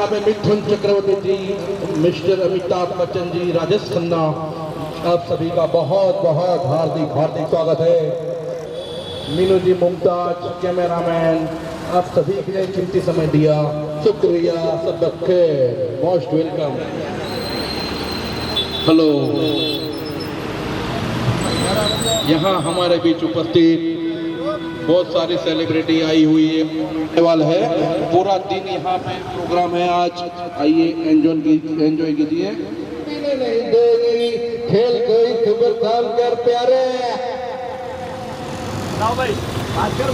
जनाब मिथुन चक्रवर्ती जी, मिस्टर अमिताभ बच्चन जी, राजेश खन्ना, आप सभी का बहुत बहुत हार्दिक हार्दिक स्वागत है। मीनू जी, मुमताज, कैमरामैन, आप सभी के लिए कीमती समय दिया, शुक्रिया, सब खैर, मोस्ट वेलकम। हेलो, यहाँ हमारे बीच उपस्थित बहुत सारी सेलिब्रिटी आई हुई है, पूरा दिन यहाँ पे प्रोग्राम है आज। आइए एंजॉय कीजिए। नहीं देगी खेल कोई खबर काम कर प्यारे। भाई बात करो।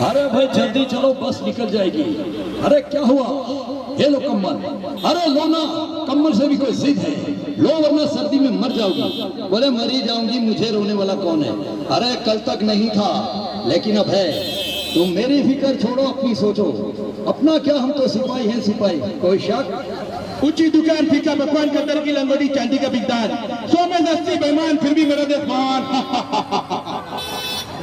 अरे भाई जल्दी चलो, बस निकल जाएगी। अरे क्या हुआ? ये लो कम्बल। अरे लो ना, कम्बल से भी कोई जिद है? लो वरना सर्दी में मर जाओगी। बोले मरी जाऊंगी, मुझे रोने वाला कौन है? अरे कल तक नहीं था लेकिन अब है। तुम मेरी फिक्र छोड़ो, अपनी सोचो। अपना क्या, हम तो सिपाही हैं सिपाही, कोई शक? ऊंची दुकान, फीका पकवान, कतर की लंगोटी, चांदी का बिकदार, सौ में 80 बेईमान, फिर भी मेरा देश महान।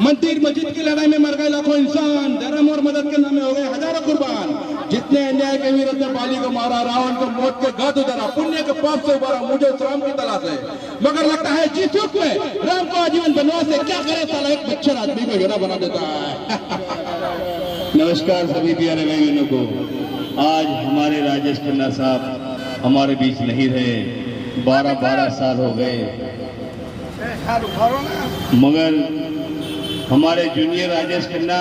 मंदिर मस्जिद की लड़ाई में मर गए लाखों इंसान, धर्म और मदद के नाम में हो गए हजारों कुर्बान। जितने अन्याय के विरुद्ध ने बाली को मारा, रावण को मौत के घाट उतारा, पुण्य के पाप से उबारा, मुझे राम की तलाश है। मगर लगता है जिस युग में राम को आजीवन बनवास से क्या करे साला, एक बच्चर आदमी को हीरा बना देता है। नमस्कार सभी प्यारे भाई बहनों को। आज हमारे राजेश खन्ना साहब हमारे बीच नहीं रहे, 12 साल हो गए, मगर हमारे जूनियर राजेश खन्ना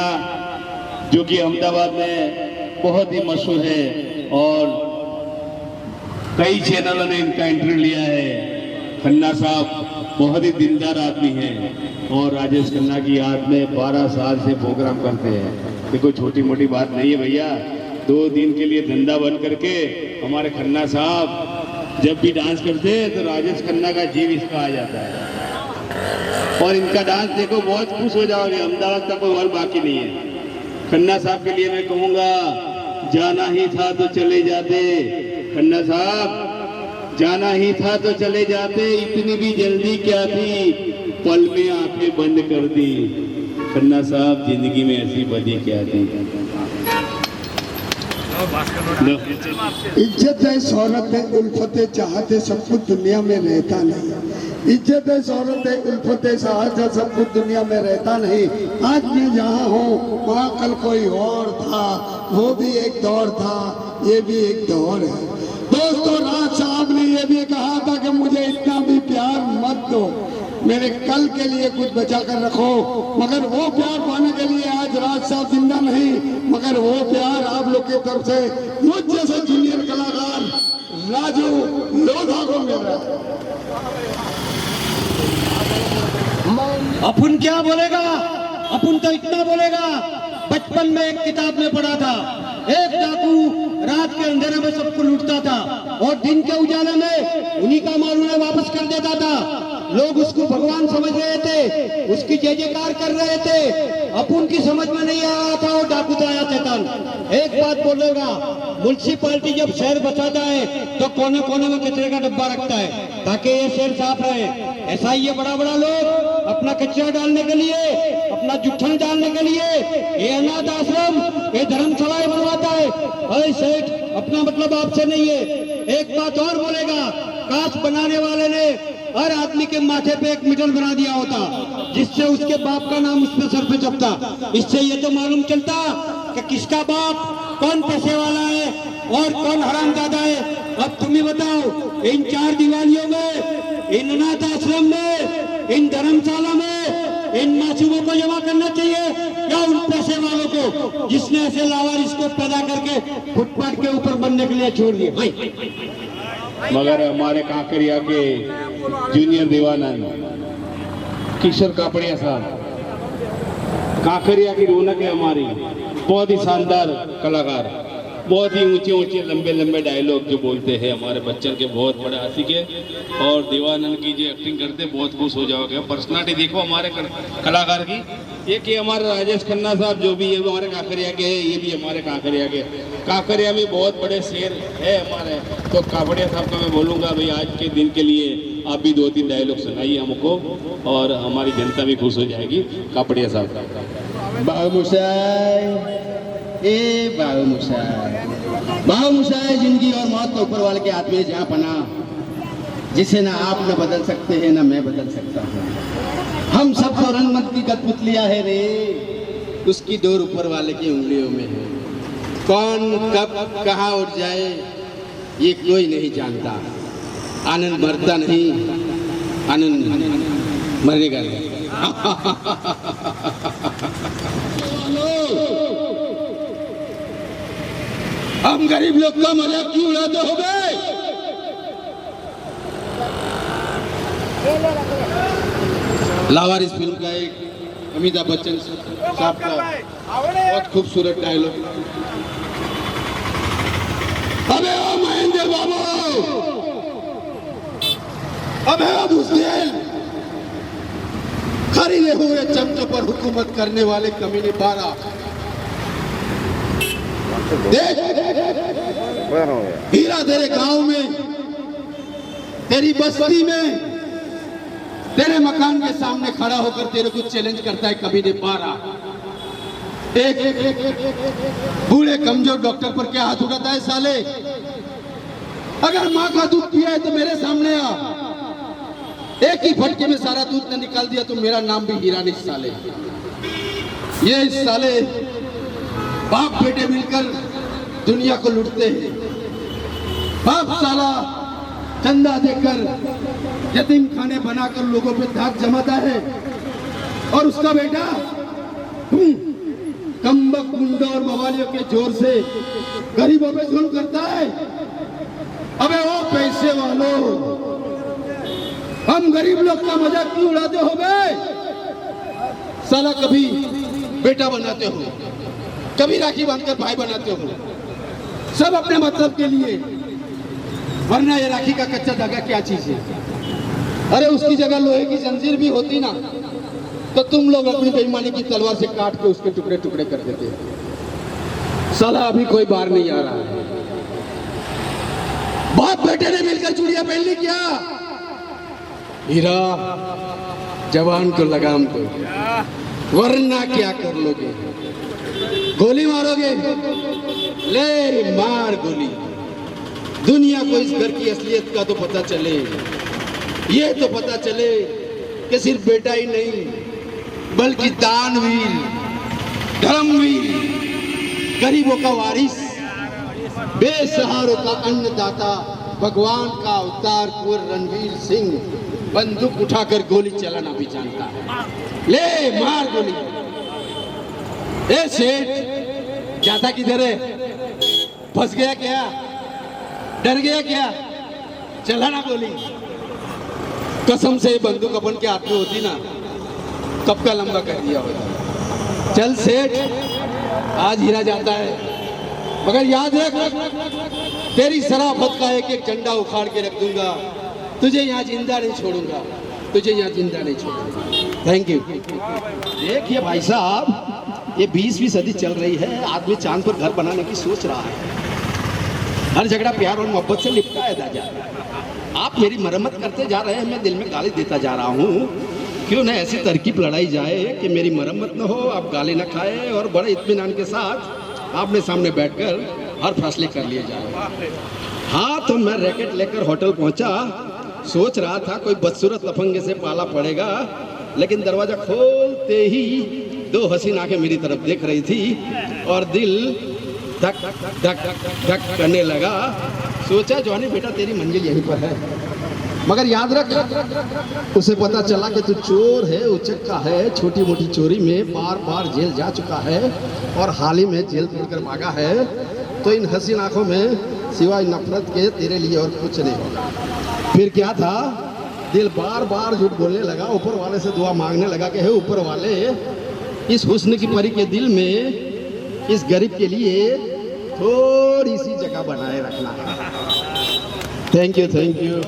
जो कि अहमदाबाद में बहुत ही मशहूर है और कई चैनलों ने इनका इंटरव्यू लिया है। खन्ना साहब बहुत ही दिलदार आदमी हैं और राजेश खन्ना की याद में 12 साल से प्रोग्राम करते हैं। ये कोई छोटी मोटी बात नहीं है भैया। 2 दिन के लिए धंधा बंद करके हमारे खन्ना साहब जब भी डांस करते हैं तो राजेश खन्ना का जीव इसका आ जाता है और इनका डांस देखो, बहुत खुश हो जाओगे। अहमदाबाद का कोई और बाकी नहीं है। खन्ना साहब के लिए मैं कहूँगा, जाना ही था तो चले जाते। खन्ना साहब, जाना ही था तो चले जाते, इतनी भी जल्दी क्या थी, पल में आंखें बंद कर दी। खन्ना साहब, जिंदगी में ऐसी बदी क्या थी। इज्जत है, शोहरत है, उल्फत है, चाहत है, सब कुछ दुनिया में रहता नहीं। इज्जत है, शोहरत है, उल्फत है, चाहत है, सब कुछ दुनिया में रहता नहीं। आज मैं जहाँ हूँ वहाँ कल कोई और था, वो भी एक दौर था, ये भी एक दौर है। दोस्तों, राज साहब ने ये भी कहा था कि मुझे इतना भी प्यार मत दो, मेरे कल के लिए कुछ बचा कर रखो। मगर वो प्यार पाने के लिए आज राज साहब जिंदा नहीं, मगर वो प्यार आप लोग की तरफ से मुझ जैसे जूनियर कलाकार राजू लोधा को मिल रहा है। अपन क्या बोलेगा? अपन तो इतना बोलेगा, बचपन में एक किताब में पढ़ा था, एक डाकू रात के अंधेरे में सबको लूटता था और दिन के उजाले में उन्हीं का माल उन्हें वापस कर देता था। लोग उसको भगवान समझ रहे थे, उसकी जय जयकार कर रहे थे। अपन की समझ में नहीं आ रहा था वो डाकू था या शैतान। एक बात बोलेगा, म्युनिसिपालिटी जब शहर बचाता है तो कोने कोने में कचरे का डब्बा रखता है ताकि ये शहर साफ रहे। ऐसा ही ये बड़ा बड़ा लोग अपना कचरा डालने के लिए, अपना जुट्ठन डालने के लिए ये अनाथ आश्रम, ये धर्मशालाएं बनवाता है। अरे सेठ, अपना मतलब आपसे नहीं है। एक बात और बोलेगा, काश बनाने वाले ने हर आदमी के माथे पे एक मीटर बना दिया होता जिससे उसके बाप का नाम उसके सर पे छपता। इससे ये तो मालूम चलता कि किसका बाप कौन पैसे वाला है और कौन हरामजादा है। अब तुम ही बताओ, इन 4 दीवानियों में, इन अनाथ आश्रम में, इन धर्मशाला में इन मासूमों को जमा करना चाहिए या उन पैसे वालों को जिसने ऐसे लावारिस को पैदा करके फुटपाथ के ऊपर बनने के लिए छोड़ दिए। मगर हमारे काकरिया के जूनियर दीवानंद किशोर कापड़िया साहब, काकरिया की रौनक है हमारी। बहुत ही शानदार कलाकार, बहुत ही ऊंचे ऊंचे लंबे लंबे डायलॉग जो बोलते हैं। हमारे बच्चन के बहुत बड़े आशिक है और दीवानंद की जो एक्टिंग करते बहुत खुश हो जाओगे। पर्सनालिटी देखो हमारे कलाकार की। एक ये हमारे राजेश खन्ना साहब जो भी है वो हमारे काकरिया के हैं, ये भी हमारे काकरिया के। काकरिया में बहुत बड़े शेर है हमारे। तो कापड़िया साहब का मैं बोलूँगा भाई आज के दिन के लिए आप भी 2-3 डायलॉग सुनाइए हमको और हमारी जनता भी खुश हो जाएगी। कापड़िया साहब। बाबू मुसाई, ए बाबू मुसाई, बाबू मुसाई, जिंदगी और मौत तो ऊपर वाले के हाथ में जहाँ पना, जिसे ना आप न बदल सकते हैं ना मैं बदल सकता हूँ। हम सब तो रंगमत की कठपुतलियां है रे, उसकी डोर ऊपर वाले की उंगलियों में है। कौन कब कहाँ उठ जाए ये कोई नहीं जानता। आनंद मरता नहीं, आनंद मरेगा नहीं। हम गरीब लोग का मजाक क्यों उड़ाते हो बे? लावारिस फिल्म का एक अमिताभ बच्चन साहब का बहुत खूबसूरत डायलॉग। अबे ओ महेंद्र बाबू, अबे ओ बुजदिल, खरीदे हुए चमचों पर हुकूमत करने वाले कमीने 12 देख, हीरा तेरे गांव में, तेरी बस्ती में, तेरे मकान के सामने खड़ा होकर तेरे को चैलेंज करता है कमीने 12। एक बूढ़े कमजोर डॉक्टर पर क्या हाथ उठाता है साले? अगर माँ का दूध पिया है तो मेरे सामने आ। एक ही फटके में सारा दूध ने निकाल दिया तो मेरा नाम भी हीरा नहीं साले। ये साले बाप बेटे मिलकर दुनिया को लूटते हैं। बाप साला चंदा देकर यतीम खाने बनाकर लोगों पे धाक जमाता है और उसका बेटा कम्बक गुंडों और मवालियों के जोर से गरीबों पे जुल्म करता है। अबे वो पैसे वालों, हम गरीब लोग का मजाक क्यों उड़ाते हो बे? साला कभी बेटा बनाते हो, कभी राखी बांधकर भाई बनाते हो, सब अपने मतलब के लिए, वरना ये राखी का कच्चा धागा क्या चीज है? अरे उसकी जगह लोहे की जंजीर भी होती ना तो तुम लोग अपनी बेईमानी की तलवार से काट के उसके टुकड़े टुकड़े कर देते। साला अभी कोई बाहर नहीं आ रहा है। बाप बेटे ने मिलकर चूड़ियां पहन ली क्या? हीरा जवान को लगाम दो, वरना क्या कर लोगे? गोली मारोगे? ले मार गोली। दुनिया को इस घर की असलियत का तो पता चले, ये तो पता चले कि सिर्फ बेटा ही नहीं बल्कि दानवीर, धर्मवीर, गरीबों का वारिस, बेसहारों का अन्नदाता, भगवान का अवतार कुंवर रणवीर सिंह बंदूक उठाकर गोली चलाना भी जानता है। ले मार गोली। ए सेठ, जाता किधर है? फंस गया क्या? डर गया क्या? चलाना गोली। कसम से बंदूक अपन के हाथ में होती ना कब का लंबा कर दिया होता। चल सेठ, आज हीरा जाता है, मगर याद रख, तेरी शराफत का एक एक झंडा उखाड़ के रख दूंगा। तुझे यहाँ जिंदा नहीं छोड़ूंगा, तुझे यहाँ जिंदा नहीं छोड़ूंगा। Thank you. देखिए भाई साहब, ये 20वीं सदी चल रही है, आदमी चांद पर घर बनाने की सोच रहा है। हर झगड़ा प्यार और मोहब्बत से निपटाया जा रहा है। आप मेरी मरम्मत करते जा रहे हैं, मैं दिल में गाली देता जा रहा हूँ। क्यों न ऐसी तरकीब लड़ाई जाए कि मेरी मरम्मत न हो, आप गाली न खाए और बड़े इत्मीनान के साथ आमने सामने बैठकर हर फैसले कर लिए जाए। हाँ, तो मैं रैकेट लेकर होटल पहुंचा, सोच रहा था कोई बदसूरत लफंगे से पाला पड़ेगा, लेकिन दरवाजा खोलते ही 2 हसीन आंखें मेरी तरफ देख रही थी और दिल धक धक धक करने लगा। सोचा जॉनी बेटा तेरी मंजिल यहीं पर है, मगर याद रख, उसे पता चला कि तू चोर है, उचक्का है, छोटी मोटी चोरी में बार बार जेल जा चुका है और हाल ही में जेल तोड़कर भागा है, तो इन हसीन आंखों में सिवाय नफरत के तेरे लिए और कुछ नहीं होगा। फिर क्या था, दिल बार बार झूठ बोलने लगा, ऊपर वाले से दुआ मांगने लगा कि हे ऊपर वाले, इस हुस्न की परी के दिल में इस गरीब के लिए थोड़ी सी जगह बनाए रखना है। Thank you, thank you.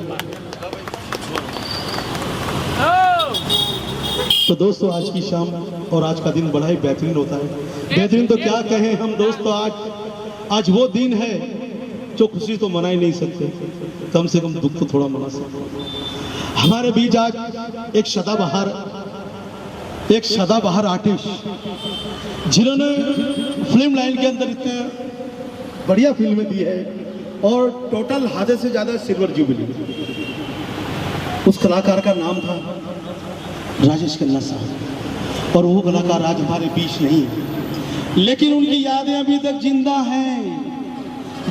तो दोस्तों, आज की शाम और आज का दिन बड़ा ही बेहतरीन होता है। बेहतरीन तो क्या कहें हम दोस्तों, आज वो दिन है जो खुशी तो मना ही नहीं सकते, कम से कम दुख तो थोड़ा मना सकते। हमारे बीच आज एक सदाबहार आर्टिस्ट जिन्होंने फिल्म लाइन के अंदर इतने बढ़िया फिल्में दी है और टोटल आधे से ज्यादा सिल्वर जुबली। उस कलाकार का नाम था राजेश खन्ना साहब, और वो कलाकार आज हमारे बीच नहीं है, लेकिन उनकी यादें अभी तक जिंदा हैं।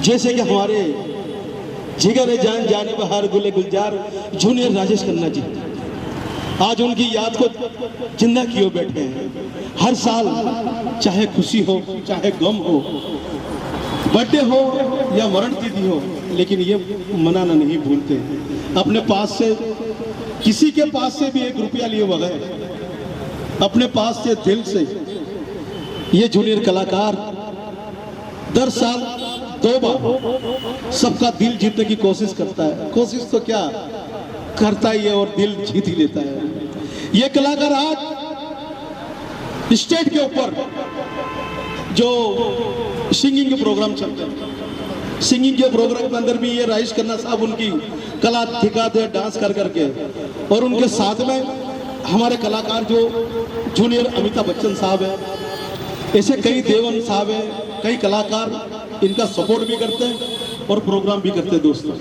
जैसे कि हमारे जिगर जान जाने बहार गुले गुलजार जूनियर राजेश खन्ना जी आज उनकी याद को जिंदा किए बैठे हैं। हर साल चाहे खुशी हो चाहे गम हो, बर्थडे हो या मरण तिथि हो, लेकिन ये मनाना नहीं भूलते। अपने पास से किसी के पास से भी 1 रुपया लिए बगैर अपने पास से दिल से ये जूनियर कलाकार दर साल 2 बार सबका दिल जीतने की कोशिश करता है। कोशिश तो क्या करता ही है और दिल जीत ही लेता है। ये कलाकार आज स्टेज के ऊपर जो सिंगिंग के प्रोग्राम चलते हैं, सिंगिंग के प्रोग्राम के अंदर भी ये राजेश खन्ना साहब उनकी कला दिखाते हैं डांस कर करके, और उनके साथ में हमारे कलाकार जो जूनियर अमिताभ बच्चन साहब है, ऐसे कई देवन साहब हैं, कई कलाकार इनका सपोर्ट भी करते हैं और प्रोग्राम भी करते हैं दोस्तों।